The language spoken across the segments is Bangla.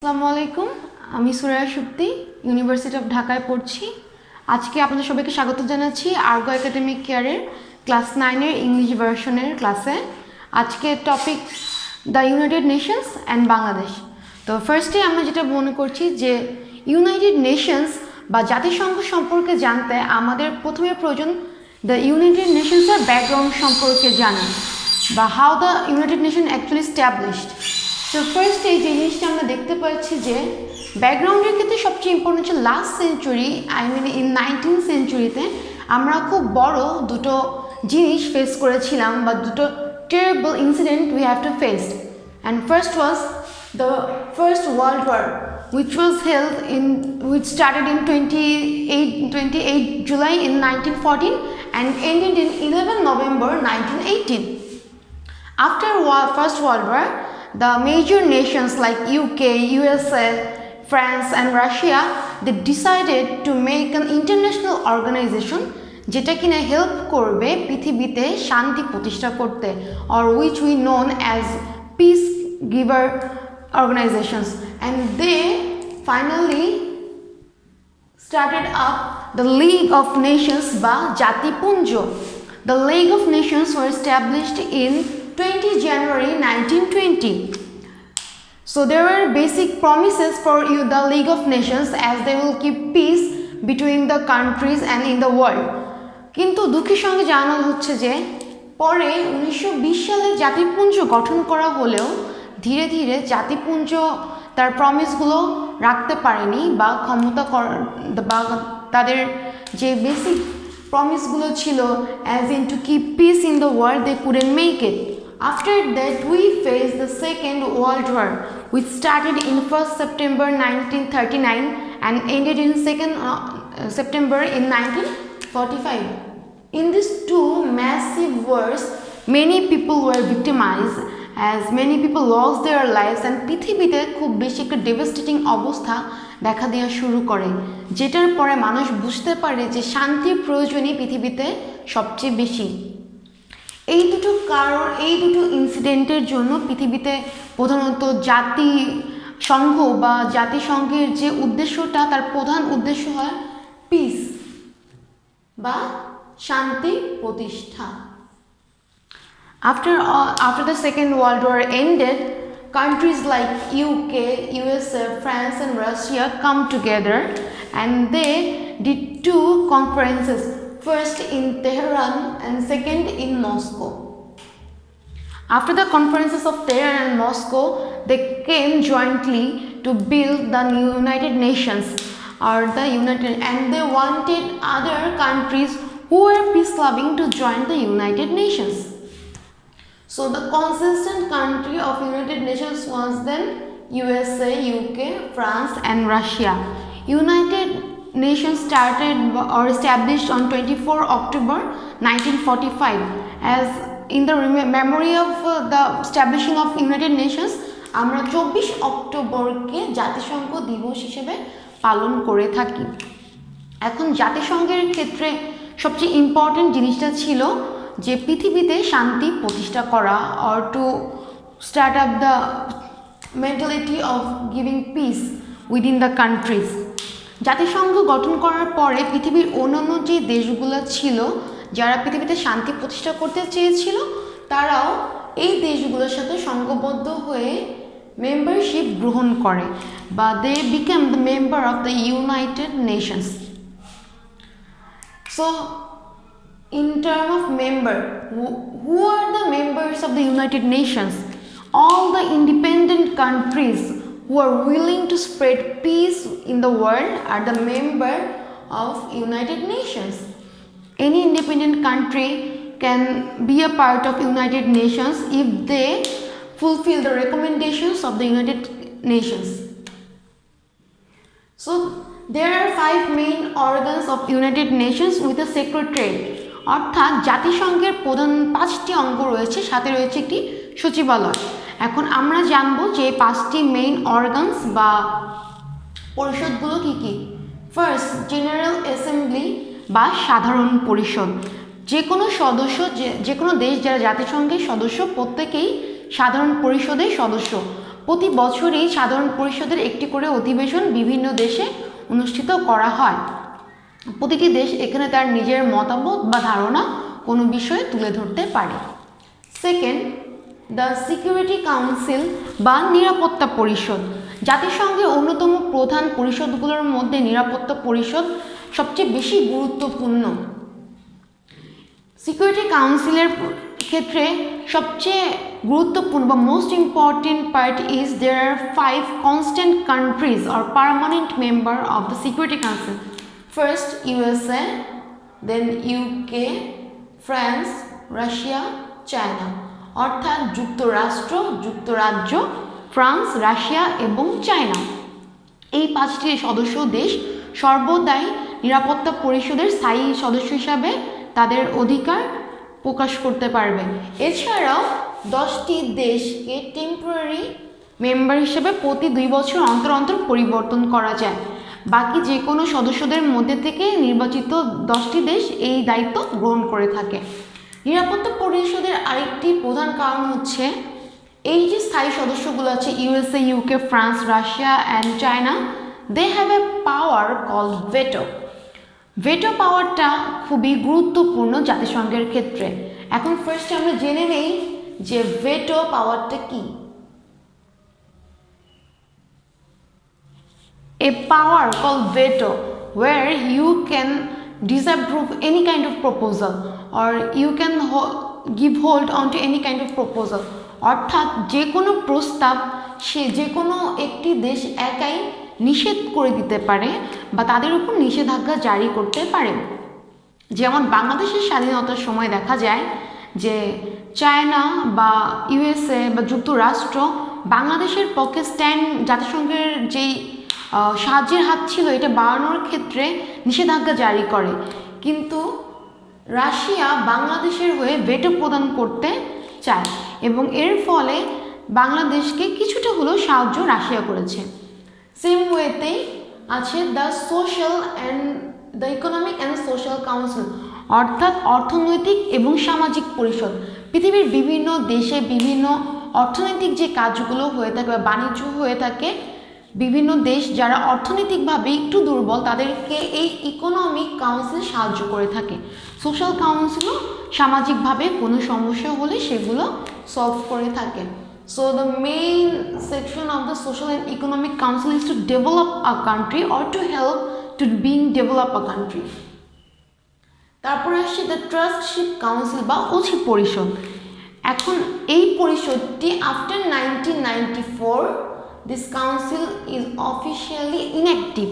আসসালামু আলাইকুম। আমি সুরাইয়া সুপ্তি, ইউনিভার্সিটি অফ ঢাকায় পড়ছি। আজকে আপনাদের সবাইকে স্বাগত জানাচ্ছি আর্গো একাডেমিক কেয়ারের ক্লাস 9-এর ইংলিশ ভার্সনের ক্লাসে। আজকে topic the United Nations and Bangladesh. তো ফার্স্টে আমরা যেটা মনে করছি যে ইউনাইটেড নেশনস বা জাতিসংঘ সম্পর্কে জানতে আমাদের প্রথমে প্রয়োজন দ্য ইউনাইটেড নেশনসের ব্যাকগ্রাউন্ড সম্পর্কে জানা বা how the United nation actually established. তো ফার্স্ট এই জিনিসটা আমরা দেখতে পাচ্ছি যে ব্যাকগ্রাউন্ডের ক্ষেত্রে সবচেয়ে ইম্পর্টেন্ট হচ্ছে লাস্ট সেঞ্চুরি ইন 19th সেঞ্চুরিতে আমরা খুব বড় দুটো জিনিস ফেস করেছিলাম বা দুটো terrible incident we have to faced. And first was the first world war which started in 28 July in 1914 and ended in 11 November 1918. After First World War, the major nations like UK, USA, France and Russia, they decided to make an international organization যেটা কিনা হেল্প করবে পৃথিবীতে শান্তি প্রতিষ্ঠা করতে, or which we known as peace giver organizations, and they finally started up the League of Nations বা জাতিপুঞ্জ. The League of Nations were established in 20 January 1920. So there were basic promises for the League of Nations as they will keep peace between the countries and in the world. কিন্তু দুঃখের সঙ্গে জানানো হচ্ছে যে পরে 1920 সালে জাতিপুঞ্জ গঠন করা হলেও ধীরে ধীরে জাতিপুঞ্জ তার প্রমিসগুলো রাখতে পারেনি বা বা তাদের যে বেসিক প্রমিসগুলো ছিল as in to keep peace in the world, they couldn't make it. After that we faced the Second World War, which started in 1st September 1939 and ended in 2nd September in 1945. In these two massive wars, many people were victimized as many people lost their lives and পৃথিবীতে খুব বেশি একটা ডেভাস্টেটিং অবস্থা দেখা দেওয়া শুরু করে, যেটার পরে মানুষ বুঝতে পারে যে শান্তির প্রয়োজনই পৃথিবীতে সবচেয়ে বেশি। এই দুটো ইনসিডেন্টের জন্য পৃথিবীতে প্রধানত জাতিসংঘ বা জাতিসংঘের যে উদ্দেশ্যটা, তার প্রধান উদ্দেশ্য হয় পিস বা শান্তি প্রতিষ্ঠা। After the Second World War ended, countries like UK, USA, France and Russia come together and they did two conferences, first in Tehran and second in Moscow. After the conferences of Tehran and Moscow, they came jointly to build the United Nations and they wanted other countries who were peace-loving to join the United Nations. So the consistent country of United Nations was then USA, UK, France and Russia. United Nations started or established on 24 October 1945. As in the memory of the establishing of United Nations, আমরা 24 অক্টোবরকে জাতিসংঘ দিবস হিসেবে পালন করে থাকি। এখন জাতিসংঘের ক্ষেত্রে সবচেয়ে ইম্পর্টেন্ট জিনিসটা ছিল যে পৃথিবীতে শান্তি প্রতিষ্ঠা করা, or to start up the mentality of giving peace within the countries. জাতিসংঘ গঠন করার পরে পৃথিবীর অন্যান্য যে দেশগুলো ছিল যারা পৃথিবীতে শান্তি প্রতিষ্ঠা করতে চেয়েছিল, তারাও এই দেশগুলোর সাথে সংঘবদ্ধ হয়ে মেম্বারশিপ গ্রহণ করে বা they became the member of the United Nations. So in terms of member, who are the members of the United Nations? All the independent countries who are willing to spread peace in the world are the member of United Nations. Any independent country can be a part of United Nations if they fulfill the recommendations of the United Nations. So there are 5 main organs of United Nations with a secretariat. অর্থাৎ জাতিসংঘের প্রধান 5টি অঙ্গ রয়েছে, সাথে রয়েছে একটি সচিবালয়। এখন আমরা জানবো যে 5টি মেইন অর্গানস বা পরিষদগুলো কি কি। ফার্স্ট, জেনারেল অ্যাসেম্বলি বা সাধারণ পরিষদ। যে কোনো সদস্য, যে কোনো দেশ যারা জাতিসংঘের সদস্য প্রত্যেকেই সাধারণ পরিষদের সদস্য। প্রতি বছরই সাধারণ পরিষদের একটি করে অধিবেশন বিভিন্ন দেশে অনুষ্ঠিত করা হয়। প্রতিটি দেশ এখানে তার নিজের মতামত বা ধারণা কোনো বিষয়ে তুলে ধরতে পারে। সেকেন্ড, দ্য সিকিউরিটি কাউন্সিল বা নিরাপত্তা পরিষদ। জাতিসংঘের অন্যতম প্রধান পরিষদগুলোর মধ্যে নিরাপত্তা পরিষদ সবচেয়ে বেশি গুরুত্বপূর্ণ। সিকিউরিটি কাউন্সিলের ক্ষেত্রে সবচেয়ে গুরুত্বপূর্ণ বা most important part is there are 5 constant countries or permanent member of the security council. First USA, then UK, France, Russia, China. অর্থাৎ যুক্তরাষ্ট্র, যুক্তরাজ্য, ফ্রান্স, রাশিয়া এবং চায়না। এই 5টি সদস্য দেশ সর্বদাই নিরাপত্তা পরিষদের স্থায়ী সদস্য হিসাবে তাদের অধিকার প্রকাশ করতে পারবে। এছাড়াও 10টি দেশকে টেম্পোরারি মেম্বার হিসেবে প্রতি 2 বছর অন্তর অন্তর পরিবর্তন করা যায়। বাকি যে কোনো সদস্যদের মধ্যে থেকে নির্বাচিত 10টি দেশ এই দায়িত্ব গ্রহণ করে থাকে। নিরাপত্তা পরিষদের আরেকটি প্রধান কারণ হচ্ছে এই যে স্থায়ী সদস্যগুলো আছে USA, UK, France, Russia and China, they have a power called veto. Veto পাওয়ারটা খুবই গুরুত্বপূর্ণ জাতিসংঘের ক্ষেত্রে। এখন ফার্স্ট আমরা জেনে নেই যে ভেটো পাওয়ারটা কি। A power called veto where you can disapprove any kind of proposal or you can give hold on to any kind of proposal। অর্থাৎ যে কোনো প্রস্তাব সে যে কোনো একটি দেশ একাই নিষেধ করে দিতে পারে বা তাদের উপর নিষেধাজ্ঞা জারি করতে পারে। যেমন বাংলাদেশের স্বাধীনতার সময় দেখা যায় যে চায়না বা ইউএসএ বা যুক্তরাষ্ট্র বাংলাদেশের পক্ষে জাতিসংঘের যেই সাহায্যের হাত ছিল এটা বাড়ানোর ক্ষেত্রে নিষেধাজ্ঞা জারি করে, কিন্তু রাশিয়া বাংলাদেশের হয়ে ভেটো প্রদান করতে চায় এবং এর ফলে বাংলাদেশকে কিছুটা হলেও সাহায্য রাশিয়া করেছে। সেম ওয়েতেই আছে the social and the economic and social council, অর্থাৎ অর্থনৈতিক এবং সামাজিক পরিষদ। পৃথিবীর বিভিন্ন দেশে বিভিন্ন অর্থনৈতিক যে কাজগুলো হয়ে থাকে বা বাণিজ্য হয়ে থাকে, বিভিন্ন দেশ যারা অর্থনৈতিকভাবে একটু দুর্বল তাদেরকে এই ইকোনমিক কাউন্সিল সাহায্য করে থাকে। সোশ্যাল কাউন্সিলও সামাজিকভাবে কোনো সমস্যা হলে সেগুলো সলভ করে থাকে। So the main section of the social and economic council is to develop a country or to help to being develop a country. তারপরে আসছে দ্য ট্রাস্টশিপ কাউন্সিল বা অছি পরিষদ। এখন এই পরিষদটি after 1994 this council is officially inactive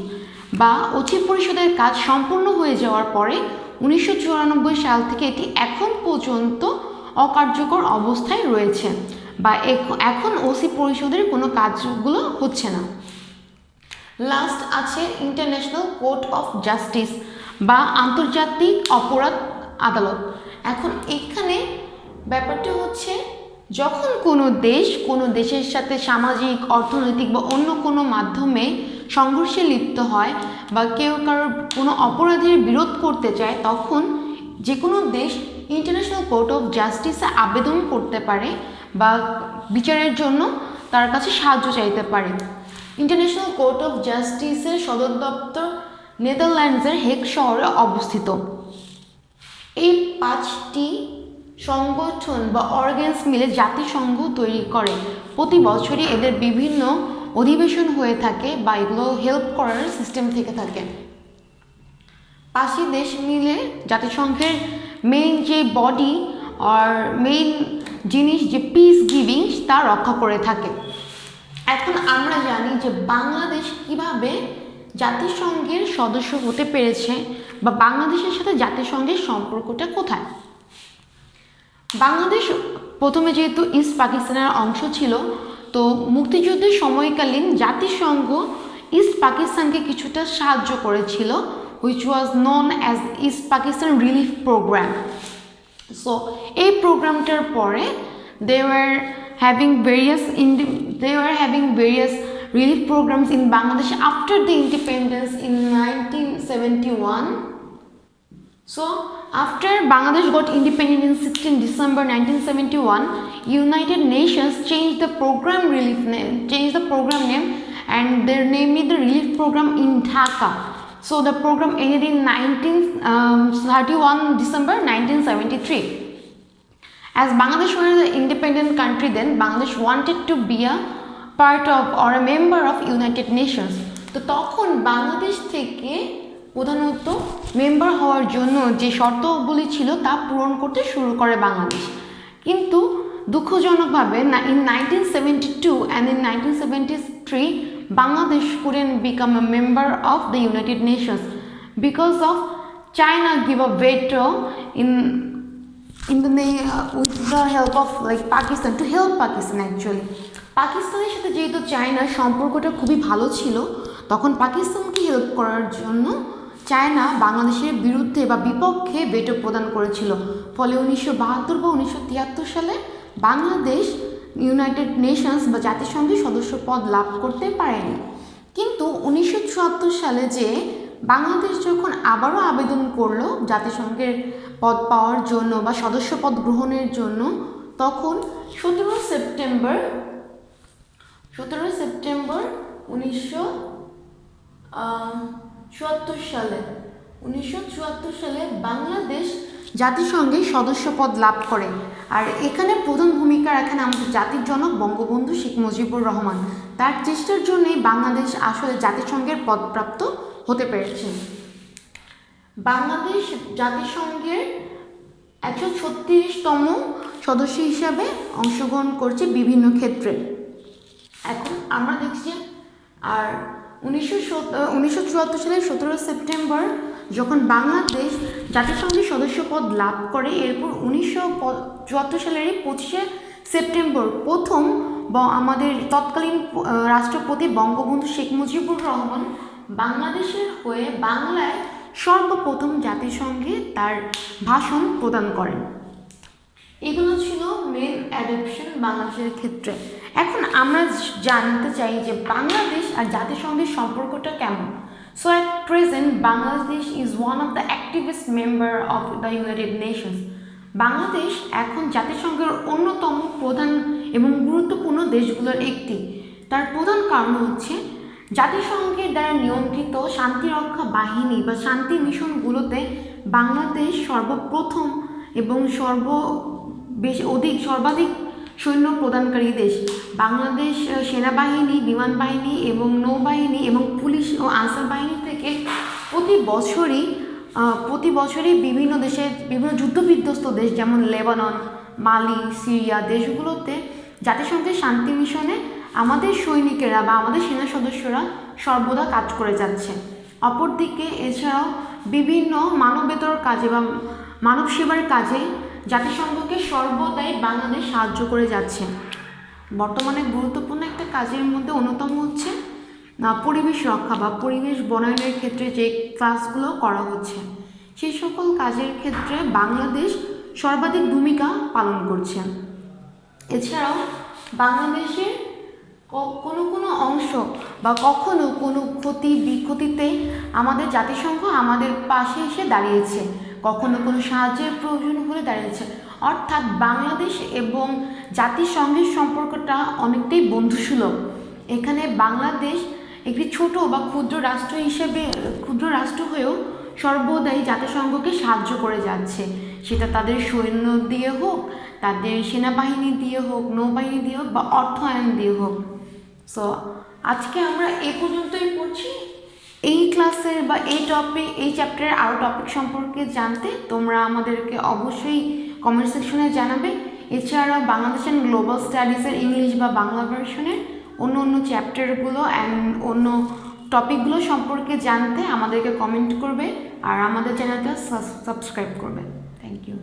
বা অছি পরিষদের কাজ সম্পূর্ণ হয়ে যাওয়ার পরে 1994 সাল থেকে এটি এখন পর্যন্ত অকার্যকর অবস্থায় রয়েছে বা এখন ওসি পরিষদের কোনো কাজগুলো হচ্ছে না। লাস্ট আছে ইন্টারন্যাশনাল কোর্ট অফ জাস্টিস বা আন্তর্জাতিক অপরাধ আদালত। এখন এখানে ব্যাপারটা হচ্ছে যখন কোনো দেশ কোনো দেশের সাথে সামাজিক, অর্থনৈতিক বা অন্য কোনো মাধ্যমে সংঘর্ষে লিপ্ত হয় বা কেউ কারোর কোনো অপরাধের বিরোধ করতে চায়, তখন যে কোনো দেশ ইন্টারন্যাশনাল কোর্ট অফ জাস্টিসে আবেদন করতে পারে বা বিচারের জন্য তার কাছে সাহায্য চাইতে পারে। ইন্টারন্যাশনাল কোর্ট অফ জাস্টিসের সদর দপ্তর নেদারল্যান্ডসের হেগ শহরে অবস্থিত। এই 5টি সংগঠন বা অর্গানস মিলে জাতিসংঘ তৈরি করে। প্রতি বছরই এদের বিভিন্ন অধিবেশন হয়ে থাকে বা এগুলো হেল্প করার সিস্টেম থেকে থাকে। 5টি দেশ মিলে জাতিসংঘের মেইন যে বডি আর মেইন জিনিস যে পিস গিভিং তা রক্ষা করে থাকে। এখন আমরা জানি যে বাংলাদেশ কিভাবে জাতিসংঘের সদস্য হতে পেরেছে বা বাংলাদেশের সাথে জাতিসংঘের সম্পর্কটা কোথায়। বাংলাদেশ প্রথমে যেহেতু ইস্ট পাকিস্তানের অংশ ছিল, তো মুক্তিযুদ্ধের সময়কালীন জাতিসংঘ ইস্ট পাকিস্তানকে কিছুটা সাহায্য করেছিল, which was known as East Pakistan relief program. So এই প্রোগ্রামটার পরে they were having various relief programs in Bangladesh after the independence in 1971. So, after Bangladesh got independent in 16 December 1971, United Nations changed the program name, and they named it the Relief Program in Dhaka. So, the program ended in 31 December 1973. As Bangladesh was an independent country then, Bangladesh wanted to be a part of or a member of United Nations. তো তখন বাংলাদেশ থেকে প্রধানত মেম্বার হওয়ার জন্য যে শর্তগুলি ছিল তা পূরণ করতে শুরু করে বাংলাদেশ। কিন্তু দুঃখজনকভাবে in 1972 and in 1973 Bangladesh couldn't become a member of the United Nations because of China give a veto with the help of Pakistan, to help Pakistan actually. পাকিস্তানের সাথে যেহেতু চায়নার সম্পর্কটা খুবই ভালো ছিল, তখন পাকিস্তানকে হেল্প করার জন্য চায়না বাংলাদেশের বিরুদ্ধে বা বিপক্ষে ভেটো প্রদান করেছিল। ফলে 1972 বা 1973 সালে বাংলাদেশ ইউনাইটেড নেশনস বা জাতিসংঘের সদস্য পদ লাভ করতে পারেনি। কিন্তু 1974 সালে যে বাংলাদেশ যখন আবারও আবেদন করলো জাতিসংঘের পদ পাওয়ার জন্য বা সদস্য পদ গ্রহণের জন্য, তখন 17 সেপ্টেম্বর 1974 সালে বাংলাদেশ জাতিসংঘে সদস্য পদ লাভ করে। আর এখানে প্রধান ভূমিকা রাখেন আমাদের জাতির জনক বঙ্গবন্ধু শেখ মুজিবুর রহমান। তার চেষ্টার জন্যই বাংলাদেশ আসলে জাতিসংঘের পদপ্রাপ্ত হতে পেরেছে। বাংলাদেশ জাতিসংঘের 136তম সদস্য হিসাবে অংশগ্রহণ করছে বিভিন্ন ক্ষেত্রে। এখন আমরা দেখছি আর 1974 সালের 17 সেপ্টেম্বর যখন বাংলাদেশ জাতিসংঘের সদস্য পদ লাভ করে, এরপর 1974 সালের 25 সেপ্টেম্বর প্রথম আমাদের তৎকালীন রাষ্ট্রপতি বঙ্গবন্ধু শেখ মুজিবুর রহমান বাংলাদেশের হয়ে বাংলায় সর্বপ্রথম জাতিসংঘে তার ভাষণ প্রদান করেন। এগুলো ছিল মেন অ্যাডাপশন বাংলাদেশের ক্ষেত্রে। এখন আমরা জানতে চাই যে বাংলাদেশ আর জাতিসংঘের সম্পর্কটা কেমন। So at present Bangladesh is one of the activist member of the United Nations. Bangladesh এখন জাতিসংঘের অন্যতম প্রধান এবং গুরুত্বপূর্ণ দেশগুলোর একটি। তার প্রধান কারণ হচ্ছে জাতিসংঘের দ্বারা নিয়ন্ত্রিত শান্তিরক্ষা বাহিনী বা শান্তি মিশনগুলোতে বাংলাদেশ সর্বপ্রথম এবং সর্বাধিক সৈন্য প্রদানকারী দেশ। বাংলাদেশ সেনাবাহিনী, বিমান বাহিনী এবং নৌবাহিনী এবং পুলিশ ও আনসার বাহিনী থেকে প্রতি বছরই বিভিন্ন যুদ্ধবিধ্বস্ত দেশ যেমন লেবানন, মালি, সিরিয়া দেশগুলোতে জাতিসংঘের শান্তি মিশনে আমাদের সৈনিকেরা বা আমাদের সেনা সদস্যরা সর্বদা কাজ করে যাচ্ছে। অপরদিকে এছাড়াও বিভিন্ন মানবেতর কাজে বা মানব সেবার কাজে জাতিসংঘকে সর্বদাই বাংলাদেশ সাহায্য করে যাচ্ছে। বর্তমানে গুরুত্বপূর্ণ একটা কাজের মধ্যে অন্যতম হচ্ছে পরিবেশ রক্ষা বা পরিবেশ বনায়নের ক্ষেত্রে যে কাজগুলো করা হচ্ছে, সেই সকল কাজের ক্ষেত্রে বাংলাদেশ সর্বাধিক ভূমিকা পালন করছে। এছাড়াও বাংলাদেশের কোনো অংশ বা কখনো কোনো বিক্ষতিতে আমাদের জাতিসংঘ আমাদের পাশে এসে দাঁড়িয়েছে, কখনো কোনো সাহায্যের প্রয়োজন হলে দাঁড়িয়েছে। অর্থাৎ বাংলাদেশ এবং জাতিসংঘের সম্পর্কটা অনেকটাই বন্ধুসুলভ। এখানে বাংলাদেশ একটি ছোট বা ক্ষুদ্র রাষ্ট্র হয়েও সর্বদাই জাতিসংঘকে সাহায্য করে যাচ্ছে, সেটা তাদের সৈন্য দিয়ে হোক, তাদের সেনাবাহিনী দিয়ে হোক, নৌবাহিনী দিয়ে হোক বা অর্থায়ন দিয়ে হোক। সো আজকে আমরা এই পর্যন্তই পড়ছি। এই ক্লাসের বা এই চ্যাপ্টারের আরও টপিক সম্পর্কে জানতে তোমরা আমাদেরকে অবশ্যই কমেন্ট সেকশনে জানাবে। এছাড়াও বাংলাদেশ অ্যান্ড গ্লোবাল স্টাডিজের ইংলিশ বা বাংলা ভার্সনের অন্য চ্যাপ্টারগুলো অ্যান্ড অন্য টপিকগুলো সম্পর্কে জানতে আমাদেরকে কমেন্ট করবে আর আমাদের চ্যানেলটা সাবস্ক্রাইব করবে। Thank you.